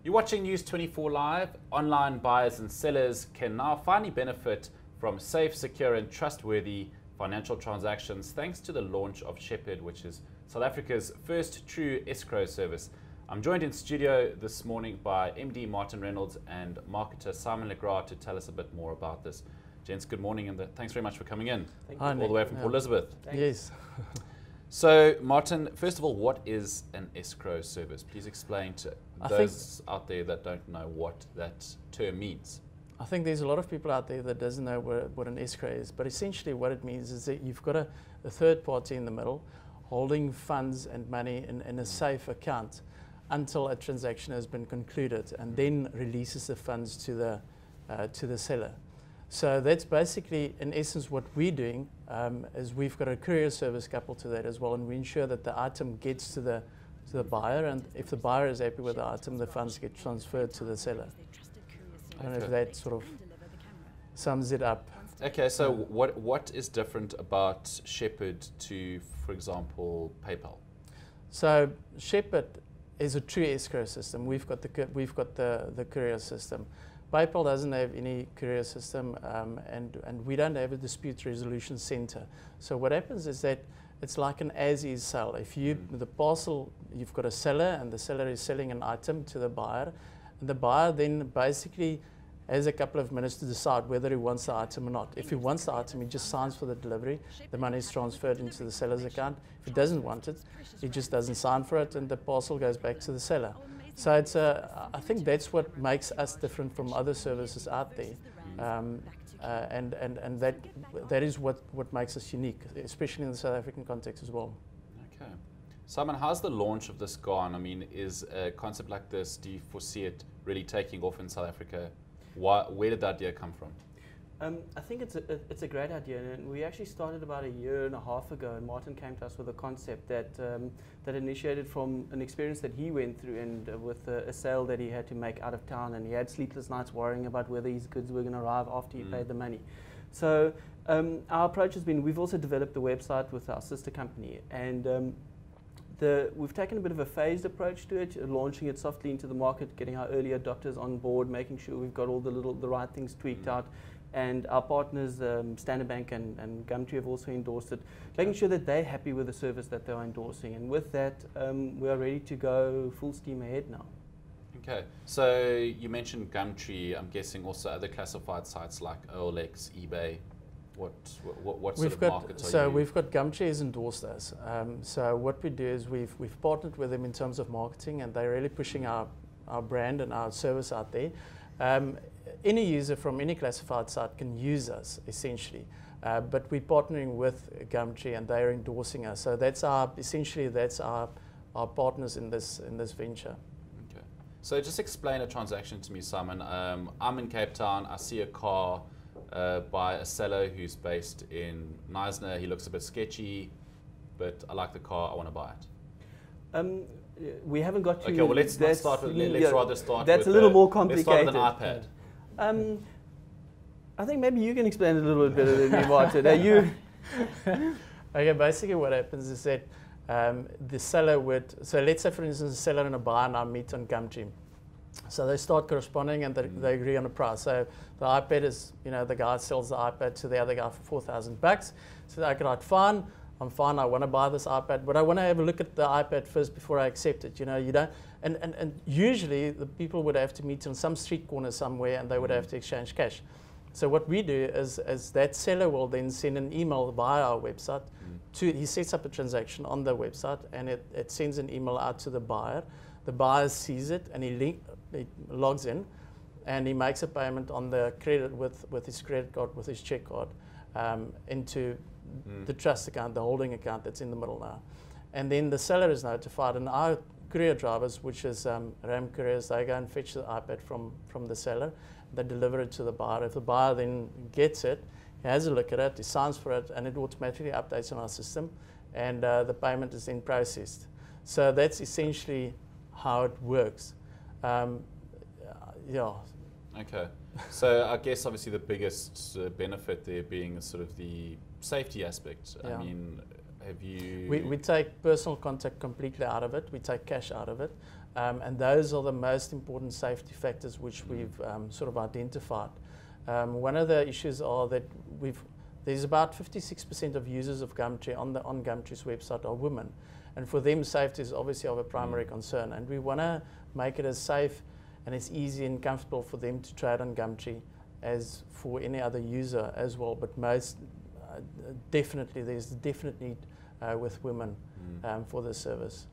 You're watching News 24 Live. Online buyers and sellers can now finally benefit from safe, secure and trustworthy financial transactions thanks to the launch of Shepherd, which is South Africa's first true escrow service. I'm joined in studio this morning by MD Martin Reynolds and marketer Simon Legras to tell us a bit more about this. Gents, good morning and thanks very much for coming in. Hi, all the way from Port Elizabeth. Yes. So, Martin, first of all, what is an escrow service? Please explain to those out there that don't know what that term means. I think there's a lot of people out there that doesn't know what an escrow is, but essentially what it means is that you've got a third party in the middle holding funds and money in a safe account until a transaction has been concluded and then releases the funds to the seller. So that's basically, in essence, what we're doing is we've got a courier service coupled to that as well, and we ensure that the item gets to the buyer, and if the buyer is happy with the item, the funds get transferred to the seller. I don't know if that sort of sums it up. Okay, so what is different about Shepherd to, for example, PayPal? So Shepherd is a true escrow system. We've got the courier system. PayPal doesn't have any courier system, and we don't have a dispute resolution center. So what happens is that it's like an as-is sale. If the parcel, you've got a seller, and the seller is selling an item to the buyer, and the buyer then basically has a couple of minutes to decide whether he wants the item or not. If he wants the item, he just signs for the delivery. The money is transferred into the seller's account. If he doesn't want it, he just doesn't sign for it, and the parcel goes back to the seller. So it's I think that's what makes us different from other services out there, and that is what makes us unique, especially in the South African context as well. Okay, Simon, how's the launch of this gone? I mean, is a concept like this, do you foresee it really taking off in South Africa? Where did that idea come from? I think it's a great idea, and we actually started about a year and a half ago, and Martin came to us with a concept that that initiated from an experience that he went through, and with a sale that he had to make out of town, and he had sleepless nights worrying about whether his goods were going to arrive after he paid the money. So our approach has been, we've also developed the website with our sister company, and we've taken a bit of a phased approach to it, launching it softly into the market, getting our early adopters on board, making sure we've got all the right things tweaked out. And our partners, Standard Bank and Gumtree, have also endorsed it, making sure that they're happy with the service that they're endorsing. And with that, we are ready to go full steam ahead now. Okay, so you mentioned Gumtree. I'm guessing also other classified sites like OLX, eBay. What sort of markets are you? So we've got Gumtree has endorsed us. So what we do is we've partnered with them in terms of marketing, and they're really pushing our brand and our service out there. Any user from any classified site can use us, essentially, but we're partnering with Gumtree, and they're endorsing us. So that's essentially our partners in this venture. Okay. So just explain a transaction to me, Simon. I'm in Cape Town. I see a car by a seller who's based in Knysna. He looks a bit sketchy, but I like the car. I want to buy it. We haven't got to. Okay, well let's not start with. Let's rather start. That's with a little more complicated. Let's start with an iPad. I think maybe you can explain it a little bit better than me, Martin. Okay, basically what happens is that the seller would. So let's say, for instance, a seller and a buyer now meet on Gumtree. So they start corresponding, and they agree on a price. So the iPad is, the guy sells the iPad to the other guy for $4,000. So they go, fine. I'm fine, I want to buy this iPad, but I want to have a look at the iPad first before I accept it. You don't, and usually the people would have to meet on some street corner somewhere, and they would have to exchange cash. So what we do is that seller will then send an email via our website. He sets up a transaction on the website, and it sends an email out to the buyer. The buyer sees it, and he logs in, and he makes a payment on the credit with his credit card, with his check card, into the trust account, the holding account that's in the middle now. And then the seller is notified, and our courier drivers, which is Ram Couriers, they go and fetch the iPad from the seller. They deliver it to the buyer. If the buyer then gets it, he has a look at it, he signs for it, and it automatically updates on our system, and the payment is then processed. So that's essentially how it works. Yeah. Okay. So I guess obviously the biggest benefit there being sort of the safety aspect. Yeah. I mean, have you We take personal contact completely out of it. We take cash out of it. And those are the most important safety factors which we've sort of identified. One of the issues are that there's about 56% of users of Gumtree on Gumtree's website are women. And for them, safety is obviously of a primary concern. And we want to make it as safe and as easy and comfortable for them to trade on Gumtree as for any other user as well. But most definitely, there's a definite need with women for this service.